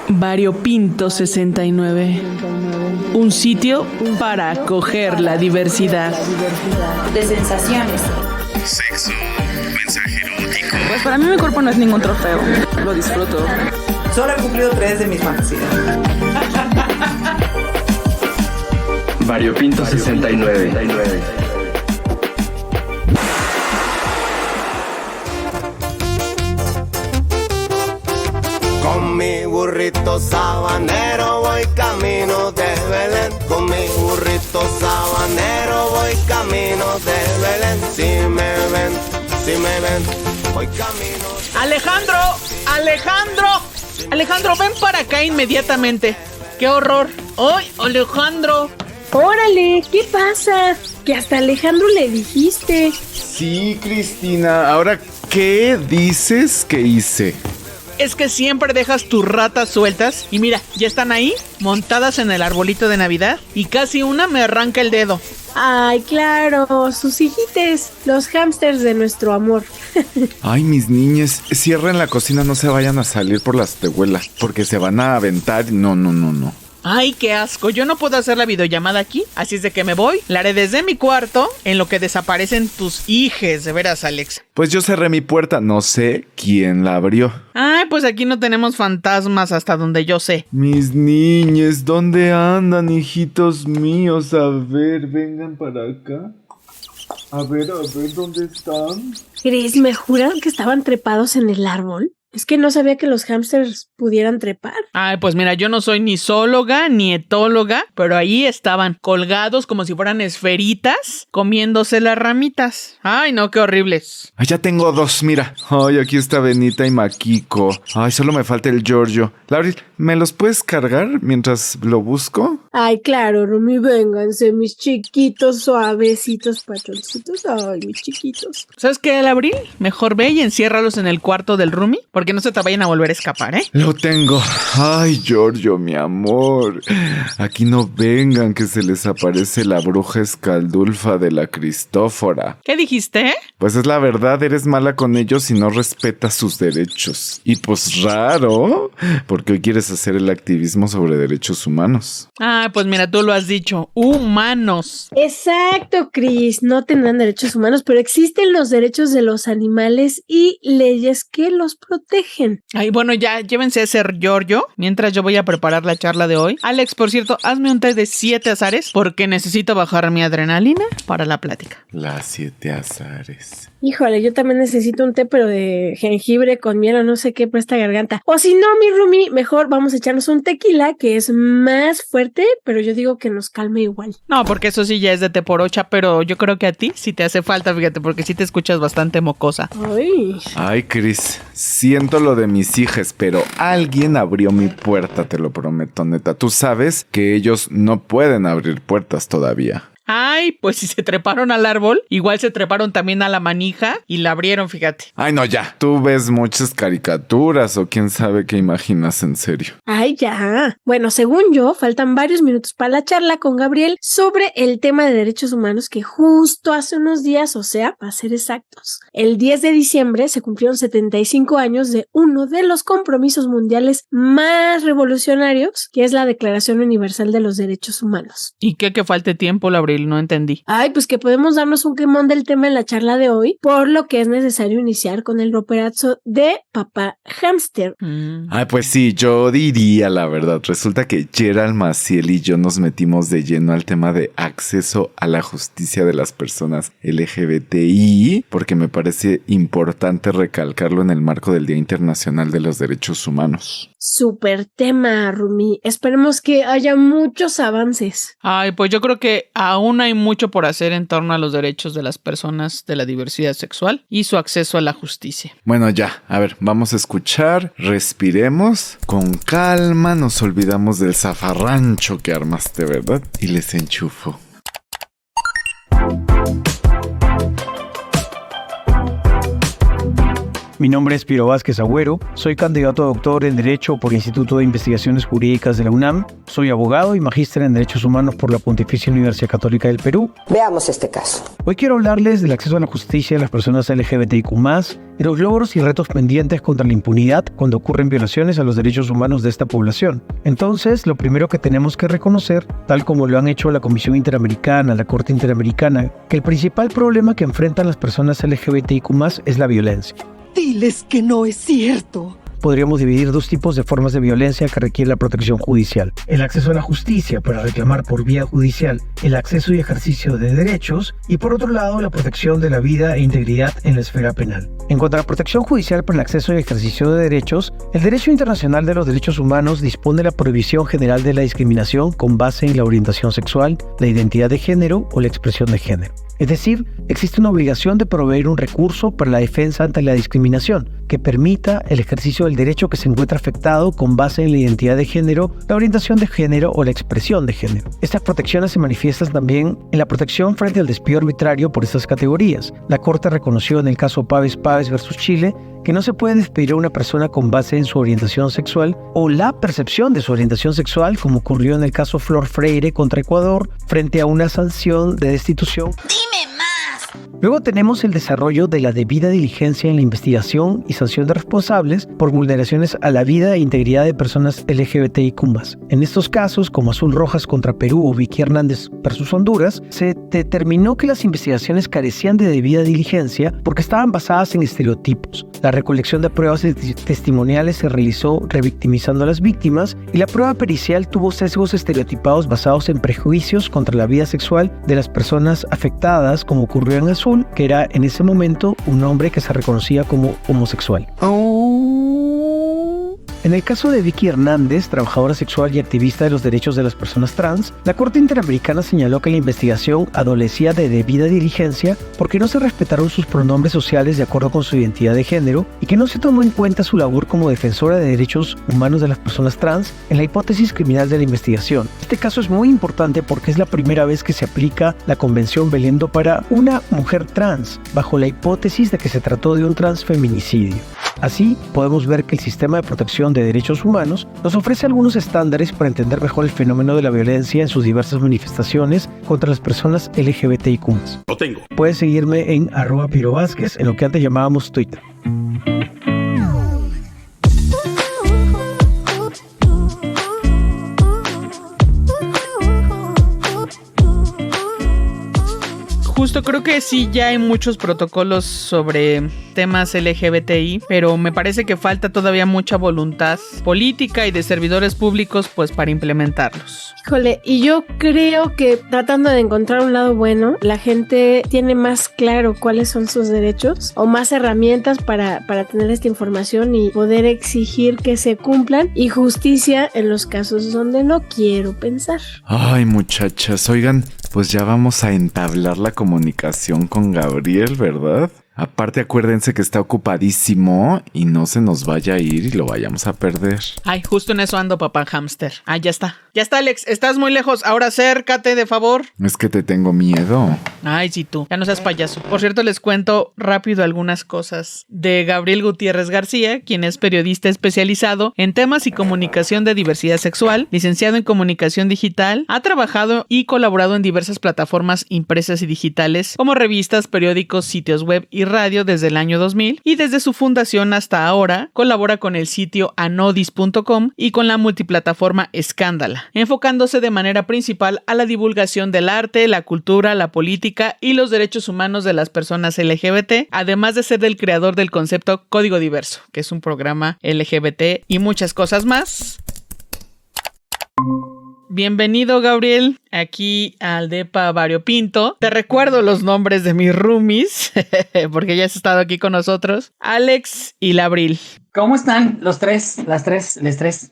Variopinto 69. Un sitio para acoger la diversidad. De sensaciones. Sexo, mensaje erótico. Pues para mí mi cuerpo no es ningún trofeo. Lo disfruto. Solo he cumplido 3 de mis fantasías. Variopinto 69. Con mi burrito sabanero voy camino de Belén. Con mi burrito sabanero voy camino de Belén. Si me ven, voy camino. Alejandro, ven para acá inmediatamente. ¡Qué horror! ¡Ay, Alejandro! ¡Órale! ¿Qué pasa? Que hasta Alejandro le dijiste. Sí, Cristina. Ahora, ¿qué dices que hice? Es que siempre dejas tus ratas sueltas. Y mira, ya están ahí, montadas en el arbolito de Navidad. Y casi una me arranca el dedo. Ay, claro, sus hijites, los hámsters de nuestro amor. Ay, mis niñas, cierren la cocina, no se vayan a salir por las tehuelas, porque se van a aventar. No. Ay, qué asco, yo no puedo hacer la videollamada aquí, así es de que me voy, la haré desde mi cuarto, en lo que desaparecen tus hijes, de veras, Alex. Pues yo cerré mi puerta, no sé quién la abrió. Ay, pues aquí no tenemos fantasmas hasta donde yo sé. Mis niñes, ¿dónde andan, hijitos míos? A ver, vengan para acá. A ver, ¿dónde están? Chris, ¿me juran que estaban trepados en el árbol? Es que no sabía que los hámsters pudieran trepar. Ay, pues mira, yo no soy ni zoóloga ni etóloga, pero ahí estaban, colgados como si fueran esferitas, comiéndose las ramitas. Ay, no, qué horribles. Ay, ya tengo 2, mira. Ay, aquí está Benita y Maquico. Ay, solo me falta el Giorgio. Laurel, ¿me los puedes cargar mientras lo busco? Ay, claro, Rumi, vénganse, mis chiquitos, suavecitos, patroncitos. Ay, mis chiquitos. ¿Sabes qué, Abril? Mejor ve y enciérralos en el cuarto del Rumi, porque no se te vayan a volver a escapar, ¿eh? Lo tengo. Ay, Giorgio, mi amor. Aquí no vengan, que se les aparece la bruja escaldulfa de la Cristófora. ¿Qué dijiste? Pues es la verdad, eres mala con ellos y no respetas sus derechos. Y pues raro, porque hoy quieres hacer el activismo sobre derechos humanos. Ah, pues mira, tú lo has dicho. Humanos. Exacto, Chris. No tendrán derechos humanos, pero existen los derechos de los animales y leyes que los protegen. Ay, bueno, ya llévense ese Giorgio mientras yo voy a preparar la charla de hoy. Alex, por cierto, hazme un té de 7 azares porque necesito bajar mi adrenalina para la plática. Las 7 azares. Híjole, yo también necesito un té, pero de jengibre con miel o no sé qué para esta garganta. O si no, mi Rumi, mejor vamos a echarnos un tequila que es más fuerte, pero yo digo que nos calme igual. No, porque eso sí ya es de té por ocha, pero yo creo que a ti sí te hace falta, fíjate, porque sí te escuchas bastante mocosa. Ay, Chris, siento lo de mis hijas, pero alguien abrió mi puerta, te lo prometo, neta. Tú sabes que ellos no pueden abrir puertas todavía. Ay, pues si se treparon al árbol, igual se treparon también a la manija y la abrieron, fíjate. Ay, no, ya. Tú ves muchas caricaturas o quién sabe qué imaginas en serio. Ay, ya. Bueno, según yo, faltan varios minutos para la charla con Gabriel sobre el tema de derechos humanos que justo hace unos días, o sea, para ser exactos, el 10 de diciembre se cumplieron 75 años de uno de los compromisos mundiales más revolucionarios, que es la Declaración Universal de los Derechos Humanos. ¿Y qué que falte tiempo, Gabriel? No entendí. Ay, pues que podemos darnos un quemón del tema en la charla de hoy, por lo que es necesario iniciar con el roperazo de Papá Hámster. Ay, pues sí, yo diría la verdad. Resulta que Gerald Maciel y yo nos metimos de lleno al tema de acceso a la justicia de las personas LGBTI, porque me parece importante recalcarlo en el marco del Día Internacional de los Derechos Humanos. Súper tema, Rumi. Esperemos que haya muchos avances. Ay, pues yo creo que aún hay mucho por hacer en torno a los derechos de las personas de la diversidad sexual y su acceso a la justicia. Bueno, ya, a ver, vamos a escuchar, respiremos, con calma, nos olvidamos del zafarrancho que armaste, ¿verdad? Y les enchufo. Mi nombre es Piro Vázquez Agüero, soy candidato a doctor en Derecho por el Instituto de Investigaciones Jurídicas de la UNAM, soy abogado y magíster en Derechos Humanos por la Pontificia Universidad Católica del Perú. Veamos este caso. Hoy quiero hablarles del acceso a la justicia de las personas LGBTIQ+, y los logros y retos pendientes contra la impunidad cuando ocurren violaciones a los derechos humanos de esta población. Entonces, lo primero que tenemos que reconocer, tal como lo han hecho la Comisión Interamericana, la Corte Interamericana, que el principal problema que enfrentan las personas LGBTIQ+ es la violencia. Diles que no es cierto. Podríamos dividir dos tipos de formas de violencia que requiere la protección judicial. El acceso a la justicia para reclamar por vía judicial el acceso y ejercicio de derechos, y por otro lado la protección de la vida e integridad en la esfera penal. En cuanto a la protección judicial para el acceso y ejercicio de derechos, el Derecho Internacional de los Derechos Humanos dispone la prohibición general de la discriminación con base en la orientación sexual, la identidad de género o la expresión de género. Es decir, existe una obligación de proveer un recurso para la defensa ante la discriminación que permita el ejercicio del derecho que se encuentra afectado con base en la identidad de género, la orientación de género o la expresión de género. Estas protecciones se manifiestan también en la protección frente al despido arbitrario por estas categorías. La Corte reconoció en el caso Páez versus Chile que no se puede despedir a una persona con base en su orientación sexual o la percepción de su orientación sexual, como ocurrió en el caso Flor Freire contra Ecuador, frente a una sanción de destitución. Luego tenemos el desarrollo de la debida diligencia en la investigación y sanción de responsables por vulneraciones a la vida e integridad de personas LGBTIQ+. En estos casos, como Azul Rojas contra Perú o Vicky Hernández versus Honduras, se determinó que las investigaciones carecían de debida diligencia porque estaban basadas en estereotipos. La recolección de pruebas testimoniales se realizó revictimizando a las víctimas y la prueba pericial tuvo sesgos estereotipados basados en prejuicios contra la vida sexual de las personas afectadas, como ocurrió en Azul, que era en ese momento un hombre que se reconocía como homosexual. En el caso de Vicky Hernández, trabajadora sexual y activista de los derechos de las personas trans, la Corte Interamericana señaló que la investigación adolecía de debida diligencia porque no se respetaron sus pronombres sociales de acuerdo con su identidad de género y que no se tomó en cuenta su labor como defensora de derechos humanos de las personas trans en la hipótesis criminal de la investigación. Este caso es muy importante porque es la primera vez que se aplica la Convención Belém do Pará para una mujer trans, bajo la hipótesis de que se trató de un transfeminicidio. Así, podemos ver que el sistema de protección de derechos humanos nos ofrece algunos estándares para entender mejor el fenómeno de la violencia en sus diversas manifestaciones contra las personas LGBTIQ+. Lo tengo. Puedes seguirme en @PiroVázquez, en lo que antes llamábamos Twitter. Justo creo que sí, ya hay muchos protocolos sobre temas LGBTI, pero me parece que falta todavía mucha voluntad política y de servidores públicos pues para implementarlos. Híjole, y yo creo que tratando de encontrar un lado bueno, la gente tiene más claro cuáles son sus derechos o más herramientas para tener esta información y poder exigir que se cumplan, y justicia en los casos donde no quiero pensar. Ay, muchachas, oigan, pues ya vamos a entablar la comunicación con Gabriel, ¿verdad? Aparte, acuérdense que está ocupadísimo y no se nos vaya a ir y lo vayamos a perder. Ay, justo en eso ando, papá hámster. Ah, ya está. Ya está, Alex. Estás muy lejos. Ahora acércate, de favor. Es que te tengo miedo. Ay, sí, tú. Ya no seas payaso. Por cierto, les cuento rápido algunas cosas de Gabriel Gutiérrez García, quien es periodista especializado en temas y comunicación de diversidad sexual, licenciado en comunicación digital, ha trabajado y colaborado en diversas plataformas impresas y digitales, como revistas, periódicos, sitios web y radio desde el año 2000, y desde su fundación hasta ahora colabora con el sitio anodis.com y con la multiplataforma Escándala, enfocándose de manera principal a la divulgación del arte, la cultura, la política y los derechos humanos de las personas LGBT, además de ser el creador del concepto Código Diverso, que es un programa LGBT y muchas cosas más. Bienvenido, Gabriel, aquí al Depa Variopinto. Te recuerdo los nombres de mis roomies, porque ya has estado aquí con nosotros. Alex y Labril. ¿Cómo están los tres? Las tres.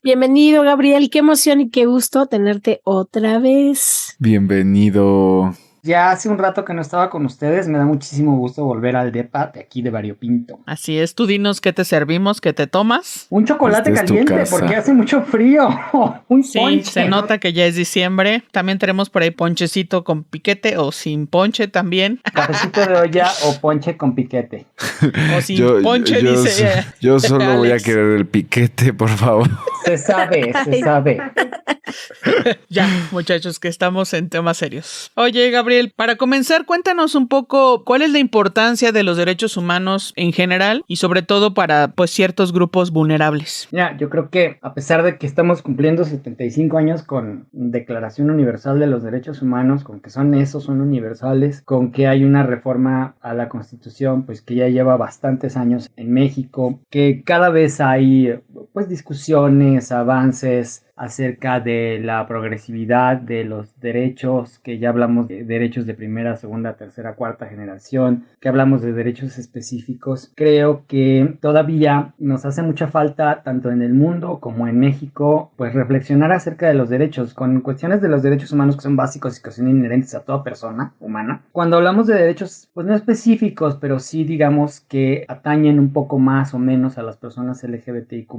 Bienvenido, Gabriel. Qué emoción y qué gusto tenerte otra vez. Bienvenido. Ya hace un rato que no estaba con ustedes, me da muchísimo gusto volver al depa de aquí de Variopinto. Así es, tú dinos qué te servimos, qué te tomas. Un chocolate Esta es tu caliente, casa. porque hace mucho frío. Un Sí, ponche. se nota que ya es diciembre. También tenemos por ahí ponchecito con piquete o sin ponche también. Cafecito de olla o ponche con piquete. O sin ponche, dice. Yo solo voy a Alex. querer el piquete, por favor. Se sabe, se sabe. Ya, muchachos, que estamos en temas serios. Oye, Gabriel, para comenzar, cuéntanos un poco cuál es la importancia de los derechos humanos en general y sobre todo para pues ciertos grupos vulnerables. Mira, yo creo que a pesar de que estamos cumpliendo 75 años con Declaración Universal de los Derechos Humanos, con que son universales, con que hay una reforma a la Constitución, pues que ya lleva bastantes años en México, que cada vez hay pues discusiones, avances acerca de la progresividad de los derechos, que ya hablamos de derechos de primera, segunda, tercera, cuarta generación, que hablamos de derechos específicos. Creo que todavía nos hace mucha falta, tanto en el mundo como en México, pues reflexionar acerca de los derechos, con cuestiones de los derechos humanos que son básicos y que son inherentes a toda persona humana. Cuando hablamos de derechos, pues no específicos, pero sí digamos que atañen un poco más o menos a las personas LGBTIQ+,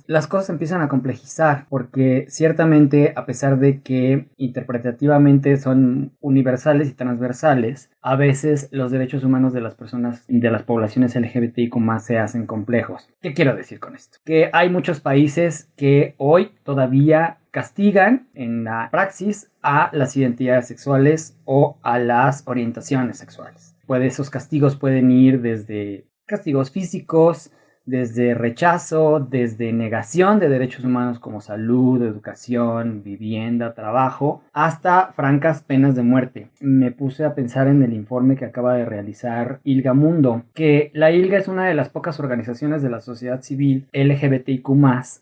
las cosas empiezan a complejizar, porque ciertamente, a pesar de que interpretativamente son universales y transversales, a veces los derechos humanos de las personas y de las poblaciones LGBTIQ+ se hacen complejos. ¿Qué quiero decir con esto? Que hay muchos países que hoy todavía castigan en la praxis a las identidades sexuales o a las orientaciones sexuales. Esos castigos pueden ir desde castigos físicos, desde rechazo, desde negación de derechos humanos como salud, educación, vivienda, trabajo, hasta francas penas de muerte. Me puse a pensar en el informe que acaba de realizar ILGA Mundo, que la ILGA es una de las pocas organizaciones de la sociedad civil LGBTIQ+,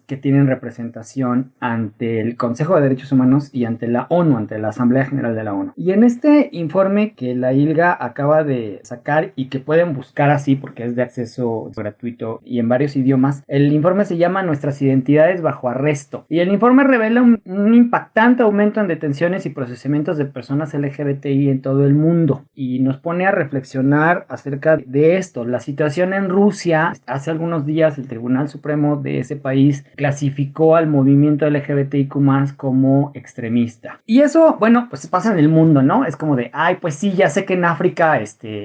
que tienen representación ante el Consejo de Derechos Humanos y ante la ONU, ante la Asamblea General de la ONU. Y en este informe que la ILGA acaba de sacar y que pueden buscar así porque es de acceso gratuito y en varios idiomas, el informe se llama Nuestras identidades bajo arresto, y el informe revela un impactante aumento en detenciones y procesamientos de personas LGBTI en todo el mundo, y nos pone a reflexionar acerca de esto. La situación en Rusia, hace algunos días el Tribunal Supremo de ese país clasificó al movimiento LGBTIQ+ como extremista, y eso, bueno, pues pasa en el mundo, ¿no? Es como de, ay, pues sí, ya sé que en África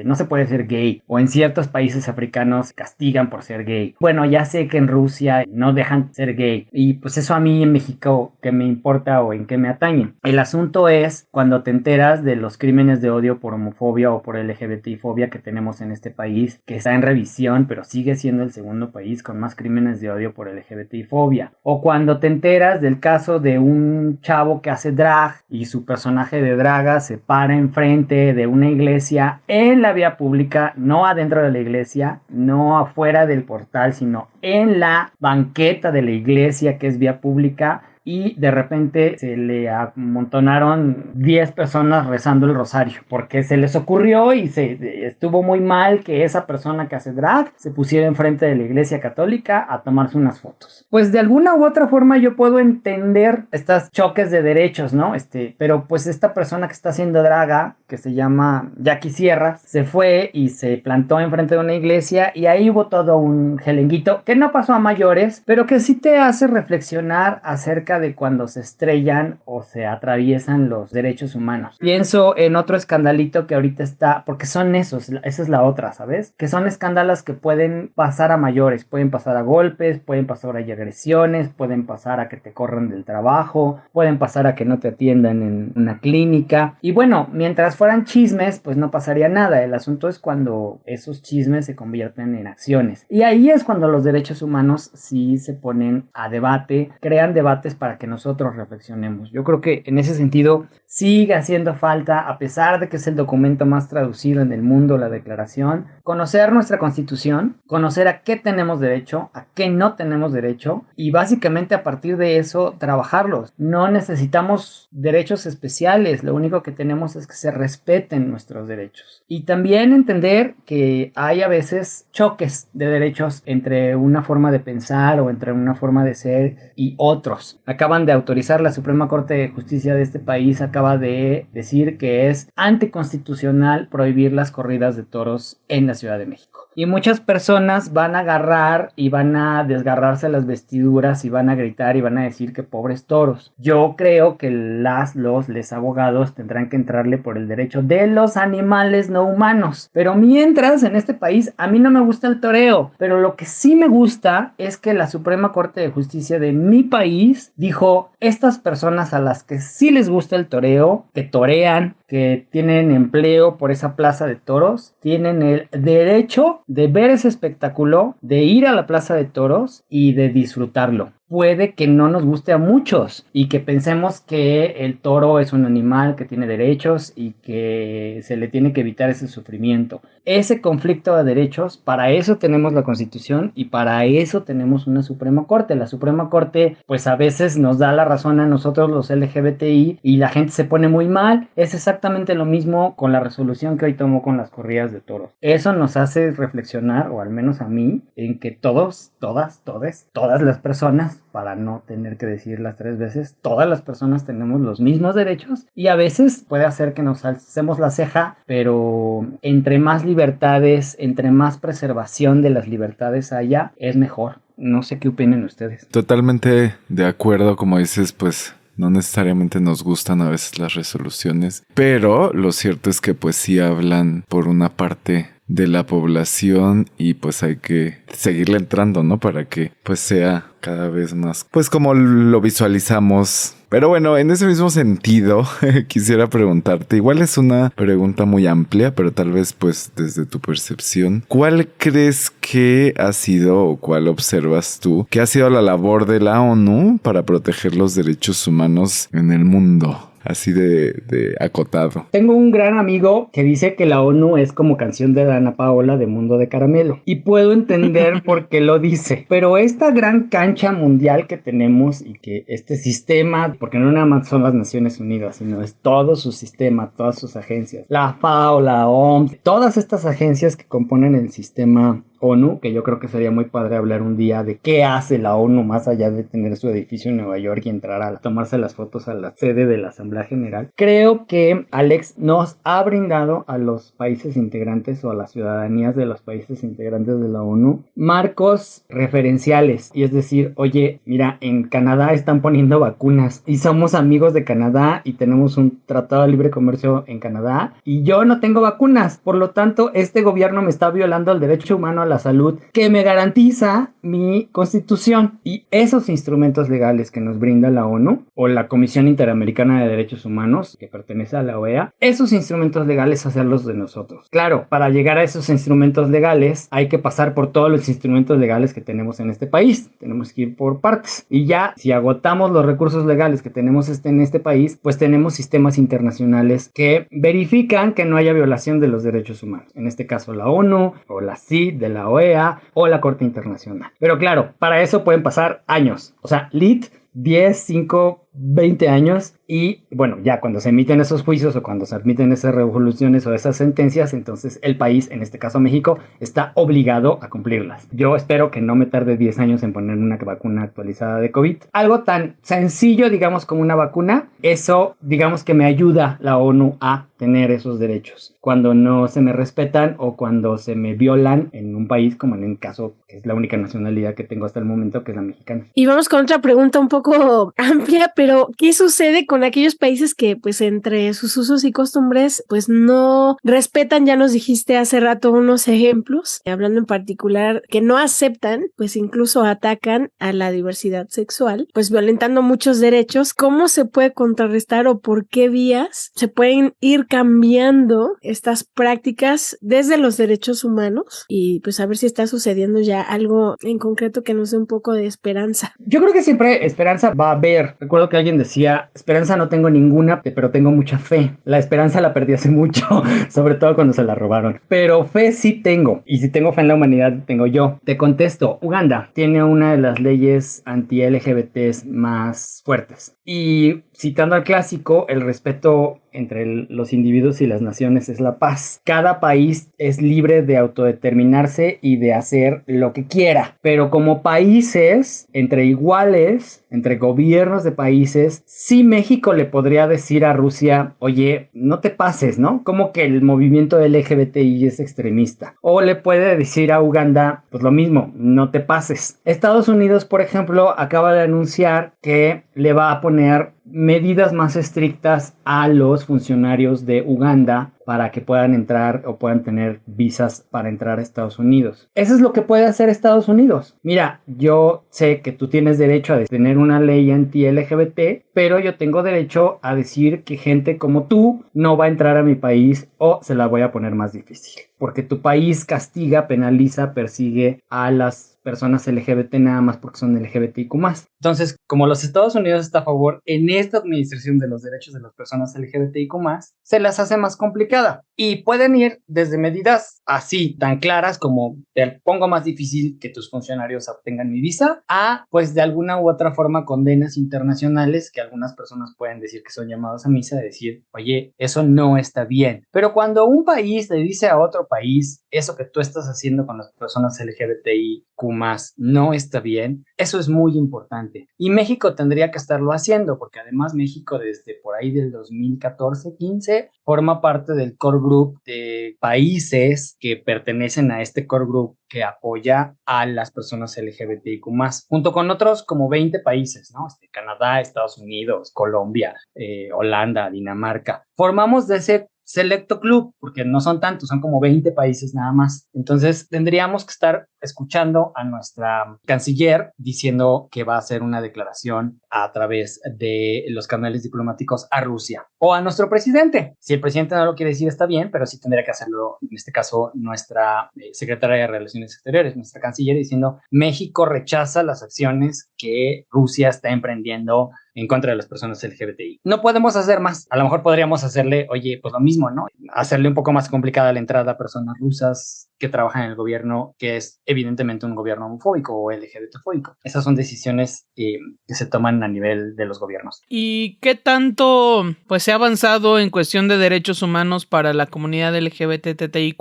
no se puede ser gay, o en ciertos países africanos castigan por ser gay. Bueno, ya sé que en Rusia no dejan ser gay, y pues eso a mí en México, ¿qué me importa o en qué me atañe? El asunto es cuando te enteras de los crímenes de odio por homofobia o por LGBTI-fobia que tenemos en este país, que está en revisión, pero sigue siendo el segundo país con más crímenes de odio por LGBTI-fobia. O cuando te enteras del caso de un chavo que hace drag y su personaje de draga se para enfrente de una iglesia en la vía pública, no adentro de la iglesia, no afuera del portal, sino en la banqueta de la iglesia, que es vía pública, y de repente se le amontonaron 10 personas rezando el rosario, porque se les ocurrió y estuvo muy mal que esa persona que hace drag se pusiera enfrente de la iglesia católica a tomarse unas fotos. Pues de alguna u otra forma yo puedo entender estos choques de derechos, ¿no? Pero pues esta persona que está haciendo draga, que se llama Jackie Sierra, se fue y se plantó enfrente de una iglesia, y ahí hubo todo un jelenguito que no pasó a mayores, pero que sí te hace reflexionar acerca de cuando se estrellan o se atraviesan los derechos humanos. Pienso en otro escandalito que ahorita está, porque son esa es la otra, ¿sabes? Que son escándalos que pueden pasar a mayores, pueden pasar a golpes, pueden pasar a agresiones, pueden pasar a que te corran del trabajo, pueden pasar a que no te atiendan en una clínica, y bueno, mientras fueran chismes, pues no pasaría nada. El asunto es cuando esos chismes se convierten en acciones, y ahí es cuando los derechos humanos sí se ponen a debate, crean debates para que nosotros reflexionemos. Yo creo que en ese sentido sigue haciendo falta, a pesar de que es el documento más traducido en el mundo, la declaración, conocer nuestra Constitución, conocer a qué tenemos derecho, a qué no tenemos derecho, y básicamente a partir de eso trabajarlos. No necesitamos derechos especiales, lo único que tenemos es que se respeten nuestros derechos. Y también entender que hay a veces choques de derechos entre una forma de pensar o entre una forma de ser y otros. acaban de autorizar, la Suprema Corte de Justicia de este país acaba de decir que es anticonstitucional prohibir las corridas de toros en la Ciudad de México. Y muchas personas van a agarrar y van a desgarrarse las vestiduras y van a gritar y van a decir que pobres toros. Yo creo que les abogados tendrán que entrarle por el derecho de los animales no humanos. Pero mientras, en este país, a mí no me gusta el toreo. Pero lo que sí me gusta es que la Suprema Corte de Justicia de mi país dijo, estas personas a las que sí les gusta el toreo, que torean, que tienen empleo por esa plaza de toros, tienen el derecho de ver ese espectáculo, de ir a la plaza de toros y de disfrutarlo. Puede que no nos guste a muchos y que pensemos que el toro es un animal que tiene derechos y que se le tiene que evitar ese sufrimiento. Ese conflicto de derechos, para eso tenemos la Constitución y para eso tenemos una Suprema Corte. La Suprema Corte pues a veces nos da la razón a nosotros los LGBTI y la gente se pone muy mal. Es exactamente lo mismo con la resolución que hoy tomó con las corridas de toros. Eso nos hace reflexionar, o al menos a mí, en que todas las personas, para no tener que decirlas 3 veces, todas las personas tenemos los mismos derechos y a veces puede hacer que nos alcemos la ceja, pero entre más libertades, entre más preservación de las libertades haya, es mejor. No sé qué opinen ustedes. Totalmente de acuerdo, como dices, pues no necesariamente nos gustan a veces las resoluciones, pero lo cierto es que pues sí hablan por una parte de la población y pues hay que seguirle entrando, ¿no? Para que pues sea cada vez más, pues como lo visualizamos. Pero bueno, en ese mismo sentido, quisiera preguntarte, igual es una pregunta muy amplia, pero tal vez pues desde tu percepción, ¿cuál crees que ha sido o cuál observas tú que ha sido la labor de la ONU para proteger los derechos humanos en el mundo? Así de acotado. Tengo un gran amigo que dice que la ONU es como canción de Dana Paola de Mundo de Caramelo. Y puedo entender por qué lo dice. Pero esta gran cancha mundial que tenemos y que este sistema, porque no nada más son las Naciones Unidas, sino es todo su sistema, todas sus agencias, la FAO, la OMS, todas estas agencias que componen el sistema ONU, que yo creo que sería muy padre hablar un día de qué hace la ONU más allá de tener su edificio en Nueva York y entrar a tomarse las fotos a la sede de la Asamblea General. Creo que Alex nos ha brindado a los países integrantes o a las ciudadanías de los países integrantes de la ONU marcos referenciales, y es decir, oye, mira, en Canadá están poniendo vacunas y somos amigos de Canadá y tenemos un tratado de libre comercio en Canadá y yo no tengo vacunas, por lo tanto este gobierno me está violando el derecho humano a la salud que me garantiza mi Constitución. Y esos instrumentos legales que nos brinda la ONU o la Comisión Interamericana de Derechos Humanos, que pertenece a la OEA, esos instrumentos legales hacerlos de nosotros. Claro, para llegar a esos instrumentos legales hay que pasar por todos los instrumentos legales que tenemos en este país. Tenemos que ir por partes. Y ya, si agotamos los recursos legales que tenemos en este país, pues tenemos sistemas internacionales que verifican que no haya violación de los derechos humanos. En este caso la ONU o la CID de la OEA o la Corte Internacional. Pero claro, para eso pueden pasar años. O sea, 10, 5, 20 años y bueno, ya cuando se emiten esos juicios o cuando se emiten esas resoluciones o esas sentencias, entonces el país, en este caso México, está obligado a cumplirlas. Yo espero que no me tarde 10 años en poner una vacuna actualizada de COVID. Algo tan sencillo, digamos, como una vacuna, eso, digamos que me ayuda la ONU a tener esos derechos. Cuando no se me respetan o cuando se me violan en un país, como en el caso, que es la única nacionalidad que tengo hasta el momento, que es la mexicana. Y vamos con otra pregunta un poco amplia, pero ¿qué sucede con aquellos países que pues entre sus usos y costumbres pues no respetan? Ya nos dijiste hace rato unos ejemplos, hablando en particular que no aceptan, pues incluso atacan a la diversidad sexual, pues violentando muchos derechos. ¿Cómo se puede contrarrestar o por qué vías se pueden ir cambiando estas prácticas desde los derechos humanos? Y pues a ver si está sucediendo ya algo en concreto que nos dé un poco de esperanza. Yo creo que siempre esperanza va a haber. Recuerdo que alguien decía, esperanza no tengo ninguna, pero tengo mucha fe. La esperanza la perdí hace mucho, sobre todo cuando se la robaron. Pero fe sí tengo. Y si tengo fe en la humanidad, tengo yo. Te contesto, Uganda tiene una de las leyes anti-LGBTs más fuertes. Y citando al clásico, el respeto entre los individuos y las naciones es la paz. Cada país es libre de autodeterminarse y de hacer lo que quiera, pero como países, entre iguales, entre gobiernos de países, sí México le podría decir a Rusia, oye, no te pases, ¿no? Como que el movimiento LGBTI es extremista. O le puede decir a Uganda, pues lo mismo, no te pases. Estados Unidos, por ejemplo, acaba de anunciar que le va a poner medidas más estrictas a los funcionarios de Uganda para que puedan entrar o puedan tener visas para entrar a Estados Unidos. Eso es lo que puede hacer Estados Unidos. Mira, yo sé que tú tienes derecho a tener una ley anti-LGBT, pero yo tengo derecho a decir que gente como tú no va a entrar a mi país o se la voy a poner más difícil. Porque tu país castiga, penaliza, persigue a las personas LGBT nada más porque son LGBTIQ+. Entonces, como los Estados Unidos está a favor en esta administración de los derechos de las personas LGBTIQ+, se las hace más complicada. Y pueden ir desde medidas así, tan claras como te pongo más difícil que tus funcionarios obtengan mi visa, a pues de alguna u otra forma condenas internacionales que algunas personas pueden decir que son llamados a misa, de decir, oye, eso no está bien. Pero cuando un país le dice a otro país, eso que tú estás haciendo con las personas LGBTIQ+, no está bien, eso es muy importante. Y México tendría que estarlo haciendo, porque además México desde por ahí del 2014-15 forma parte del core group de países que pertenecen a este core group que apoya a las personas LGBTIQ+, junto con otros como 20 países, ¿no? Canadá, Estados Unidos, Colombia, Holanda, Dinamarca. Formamos de ese selecto club, porque no son tantos, son como 20 países nada más. Entonces tendríamos que estar escuchando a nuestra canciller diciendo que va a hacer una declaración a través de los canales diplomáticos a Rusia o a nuestro presidente. Si el presidente no lo quiere decir está bien, pero sí tendría que hacerlo, en este caso, nuestra secretaria de Relaciones Exteriores, nuestra canciller, diciendo México rechaza las acciones que Rusia está emprendiendo en contra de las personas LGBTI. No podemos hacer más. A lo mejor podríamos hacerle, oye, pues lo mismo, ¿no? Hacerle un poco más complicada la entrada a personas rusas que trabajan en el gobierno, que es evidentemente un gobierno homofóbico o LGBTfóbico. Esas son decisiones que se toman a nivel de los gobiernos. ¿Y qué tanto pues se ha avanzado en cuestión de derechos humanos para la comunidad LGBTTIQ+,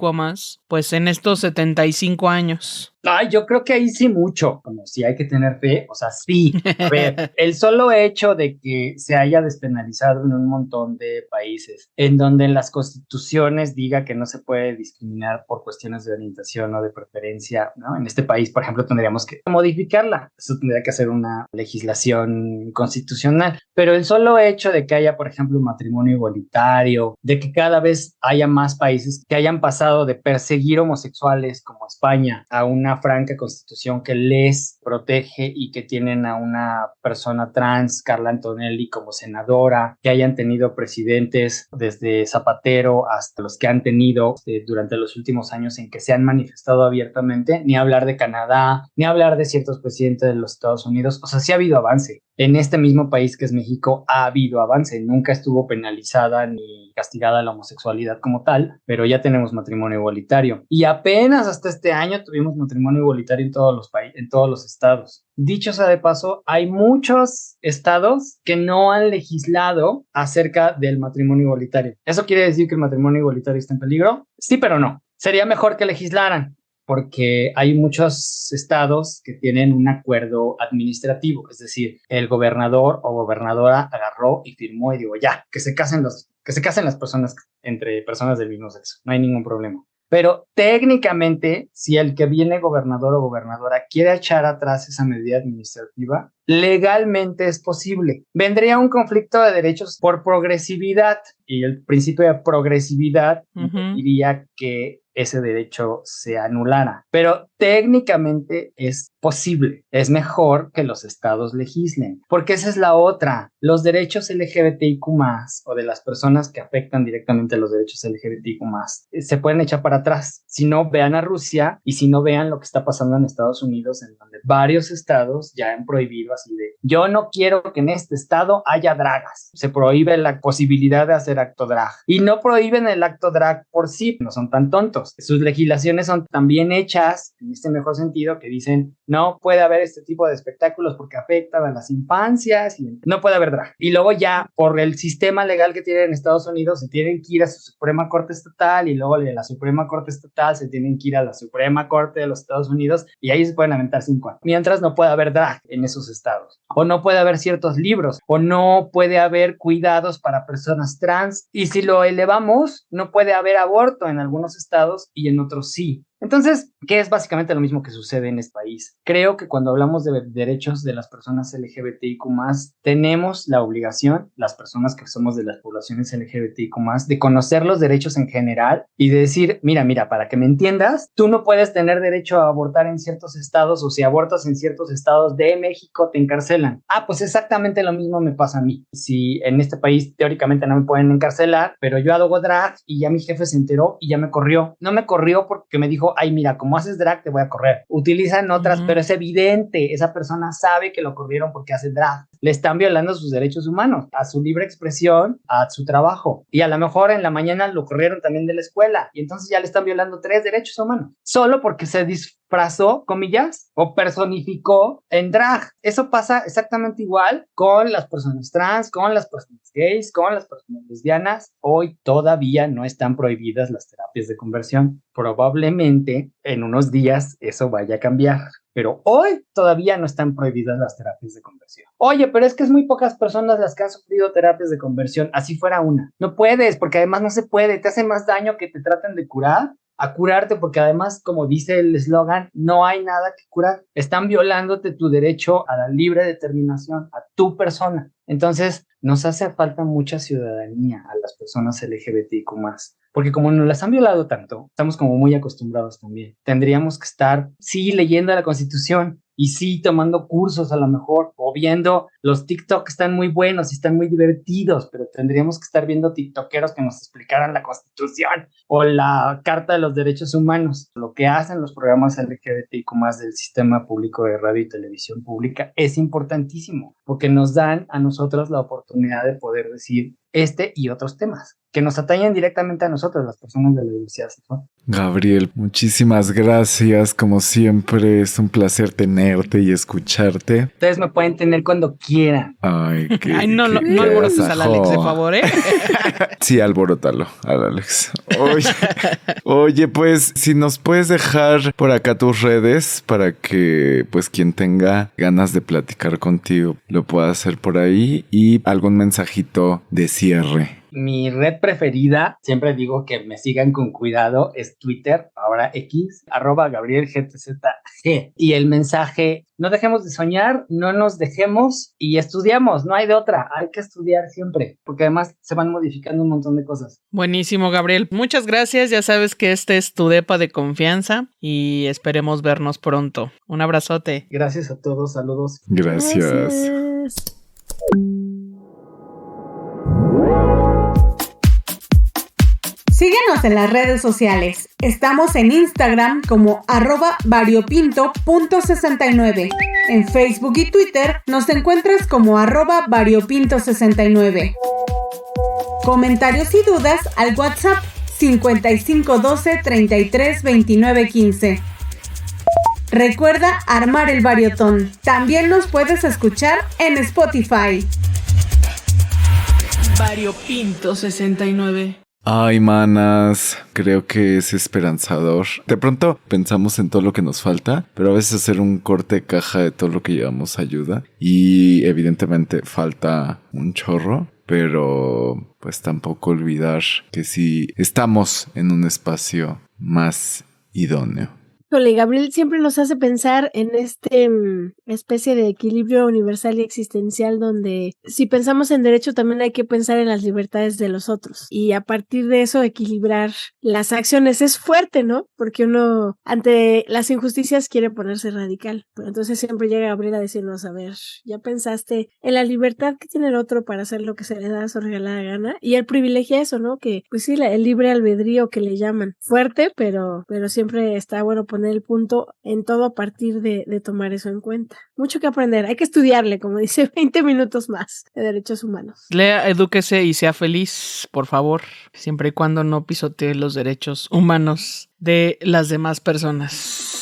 pues en estos 75 años? Ay, yo creo que ahí sí mucho, como si hay que tener fe, o sea, sí. A ver, el solo hecho de que se haya despenalizado en un montón de países, en donde en las constituciones diga que no se puede discriminar por cuestiones de orientación o de preferencia, ¿no? En este país, por ejemplo, tendríamos que modificarla. Eso tendría que hacer una legislación constitucional. Pero el solo hecho de que haya, por ejemplo, un matrimonio igualitario, de que cada vez haya más países que hayan pasado de perseguir homosexuales como España a una franca constitución que les protege y que tienen a una persona trans, Carla Antonelli, como senadora, que hayan tenido presidentes desde Zapatero hasta los que han tenido durante los últimos años en que se han manifestado abiertamente, ni hablar de Canadá, ni hablar de ciertos presidentes de los Estados Unidos. O sea, sí ha habido avance. En este mismo país que es México ha habido avance. Nunca estuvo penalizada ni castigada la homosexualidad como tal, pero ya tenemos matrimonio igualitario. Y apenas hasta este año tuvimos matrimonio igualitario en todos los países, en todos los estados. Dicho sea de paso, hay muchos estados que no han legislado acerca del matrimonio igualitario. ¿Eso quiere decir que el matrimonio igualitario está en peligro? Sí, pero no. Sería mejor que legislaran, porque hay muchos estados que tienen un acuerdo administrativo, es decir, el gobernador o gobernadora agarró y firmó y dijo, ya, que se casen las personas entre personas del mismo sexo, no hay ningún problema. Pero técnicamente, si el que viene gobernador o gobernadora quiere echar atrás esa medida administrativa, legalmente es posible. Vendría un conflicto de derechos por progresividad, y el principio de progresividad diría que ese derecho se anulara. Pero técnicamente es posible. Es mejor que los estados legislen, porque esa es la otra. Los derechos LGBTIQ+, o de las personas que afectan directamente a los derechos LGBTIQ+, se pueden echar para atrás. Si no, vean a Rusia, y si no, vean lo que está pasando en Estados Unidos, en donde varios estados ya han prohibido iniciativa así de, yo no quiero que en este estado haya dragas. Se prohíbe la posibilidad de hacer acto drag. Y no prohíben el acto drag por sí, no son tan tontos. Sus legislaciones son tan bien hechas, en este mejor sentido, que dicen, no puede haber este tipo de espectáculos porque afectan a las infancias y no puede haber drag. Y luego ya, por el sistema legal que tienen en Estados Unidos, se tienen que ir a su Suprema Corte Estatal y luego de la Suprema Corte Estatal se tienen que ir a la Suprema Corte de los Estados Unidos y ahí se pueden aventar 5 años. Mientras no puede haber drag en esos estados. O no puede haber ciertos libros. O no puede haber cuidados para personas trans. Y si lo elevamos, no puede haber aborto en algunos estados y en otros sí. Entonces, ¿qué es básicamente lo mismo que sucede en este país? Creo que cuando hablamos de derechos de las personas LGBTIQ+, tenemos la obligación, las personas que somos de las poblaciones LGBTIQ+, de conocer los derechos en general y de decir, mira, para que me entiendas, tú no puedes tener derecho a abortar en ciertos estados o si abortas en ciertos estados de México te encarcelan. Pues exactamente lo mismo me pasa a mí. Si en este país teóricamente no me pueden encarcelar, pero yo hago drag y ya mi jefe se enteró y ya me corrió. No me corrió porque me dijo, ay, mira, como haces drag te voy a correr. Utilizan otras, pero es evidente, esa persona sabe que lo corrieron porque hace drag. Le están violando sus derechos humanos, a su libre expresión, a su trabajo. Y a lo mejor en la mañana lo corrieron también de la escuela y entonces ya le están violando 3 derechos humanos, solo porque se disfrazó, comillas, o personificó en drag. Eso pasa exactamente igual con las personas trans, con las personas gays, con las personas lesbianas. Hoy todavía no están prohibidas las terapias de conversión. Probablemente en unos días eso vaya a cambiar. Pero hoy todavía no están prohibidas las terapias de conversión. Oye, pero es que es muy pocas personas las que han sufrido terapias de conversión. Así fuera una. No puedes, porque además no se puede. Te hace más daño que te traten de curar a curarte, porque además, como dice el eslogan, no hay nada que curar. Están violándote tu derecho a la libre determinación, a tu persona. Entonces, nos hace falta mucha ciudadanía a las personas LGBTIQ+. Porque como nos las han violado tanto, estamos como muy acostumbrados también. Tendríamos que estar, sí, leyendo la Constitución y sí, tomando cursos a lo mejor, o viendo los TikTok que están muy buenos y están muy divertidos, pero tendríamos que estar viendo tiktokeros que nos explicaran la Constitución o la Carta de los Derechos Humanos. Lo que hacen los programas LGBTIQ+ del Sistema Público de Radio y Televisión Pública es importantísimo, porque nos dan a nosotros la oportunidad de poder decir este y otros temas que nos atañen directamente a nosotros, las personas de la diversidad sexual. Gabriel, muchísimas gracias. Como siempre, es un placer tenerte y escucharte. Ustedes me pueden tener cuando quieran. Ay, no alborotes al Alex, de favor, ¿eh? Sí, alborótalo al Alex. Oye, pues, si nos puedes dejar por acá tus redes para que, pues, quien tenga ganas de platicar contigo lo pueda hacer por ahí y algún mensajito de cierre. Mi red preferida, siempre digo que me sigan con cuidado, es Twitter, ahora X, @GabrielGTZG. Y el mensaje, no dejemos de soñar, no nos dejemos y estudiamos, no hay de otra, hay que estudiar siempre, porque además se van modificando un montón de cosas. Buenísimo, Gabriel. Muchas gracias, ya sabes que este es tu depa de confianza y esperemos vernos pronto. Un abrazote. Gracias a todos, saludos. Gracias. Síguenos en las redes sociales. Estamos en Instagram como @variopinto.69. En Facebook y Twitter nos encuentras como @variopinto69. Comentarios y dudas al WhatsApp 5512 33 29 15. Recuerda armar el variotón. También nos puedes escuchar en Spotify. Variopinto 69. Ay, manas, creo que es esperanzador. De pronto pensamos en todo lo que nos falta, pero a veces hacer un corte de caja de todo lo que llevamos ayuda. Y evidentemente falta un chorro, pero pues tampoco olvidar que sí estamos en un espacio más idóneo. Gabriel siempre nos hace pensar en especie de equilibrio universal y existencial donde si pensamos en derecho también hay que pensar en las libertades de los otros y a partir de eso equilibrar las acciones. Es fuerte, ¿no? Porque uno ante las injusticias quiere ponerse radical, pero entonces siempre llega Gabriel a decirnos, a ver, ¿ya pensaste en la libertad que tiene el otro para hacer lo que se le da a su regalada gana? Y él privilegia eso, ¿no? Que pues sí, el libre albedrío que le llaman. Fuerte, pero siempre está bueno poner poner el punto en todo a partir de tomar eso en cuenta. Mucho que aprender, hay que estudiarle, como dice, 20 minutos más de derechos humanos. Lea, edúquese y sea feliz, por favor, siempre y cuando no pisotee los derechos humanos de las demás personas.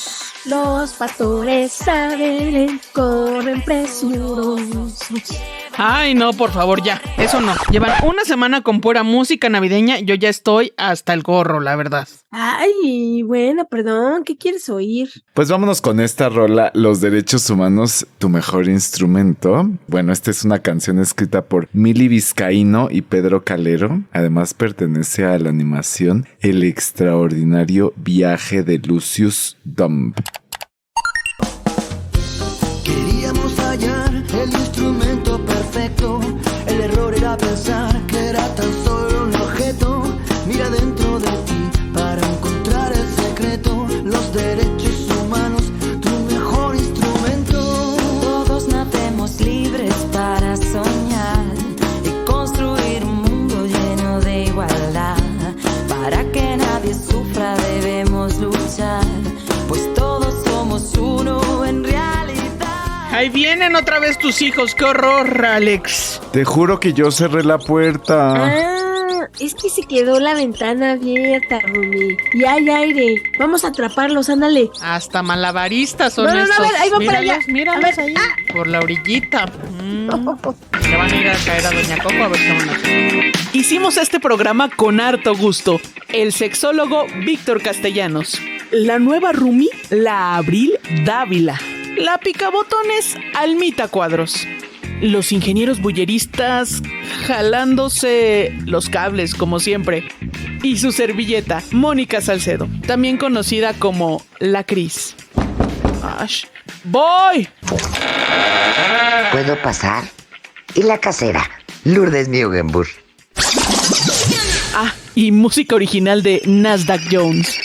Los pastores a Belén corren presurosos. Ay, no, por favor, ya, eso no. Llevan una semana con pura música navideña, yo ya estoy hasta el gorro, la verdad. Ay, bueno, perdón, ¿qué quieres oír? Pues vámonos con esta rola, Los Derechos Humanos, tu mejor instrumento. Bueno, esta es una canción escrita por Mili Vizcaíno y Pedro Calero. Además pertenece a la animación El extraordinario viaje de Lucius Dumb. Queríamos hallar el instrumento perfecto. El error era pensar que era tan solo un objeto. Mira dentro de ti para encontrar el secreto. Los derechos humanos, tu mejor instrumento. Todos nacemos libres para soñar y construir un mundo lleno de igualdad. Para que nadie sufra debemos luchar, pues todos somos uno en realidad. Ahí vienen otra vez tus hijos, qué horror, Alex. Te juro que yo cerré la puerta. Ah, es que se quedó la ventana abierta, Rumi. Y hay aire. Vamos a atraparlos, ándale. Hasta malabaristas son estos. No, a ver, ahí va para allá. Míralos ahí, por la orillita. Le van a ir a caer a Doña Coco a ver qué van a hacer. Hicimos este programa con harto gusto. El sexólogo Víctor Castellanos. La nueva Rumi, la Abril Dávila. La picabotones Almita Cuadros. Los ingenieros bulleristas jalándose los cables, como siempre. Y su servilleta, Mónica Salcedo, también conocida como La Cris. ¡Ash! ¡Voy! ¿Puedo pasar? Y la casera, Lourdes Mugenburg. Ah, y música original de Nasdaq Jones.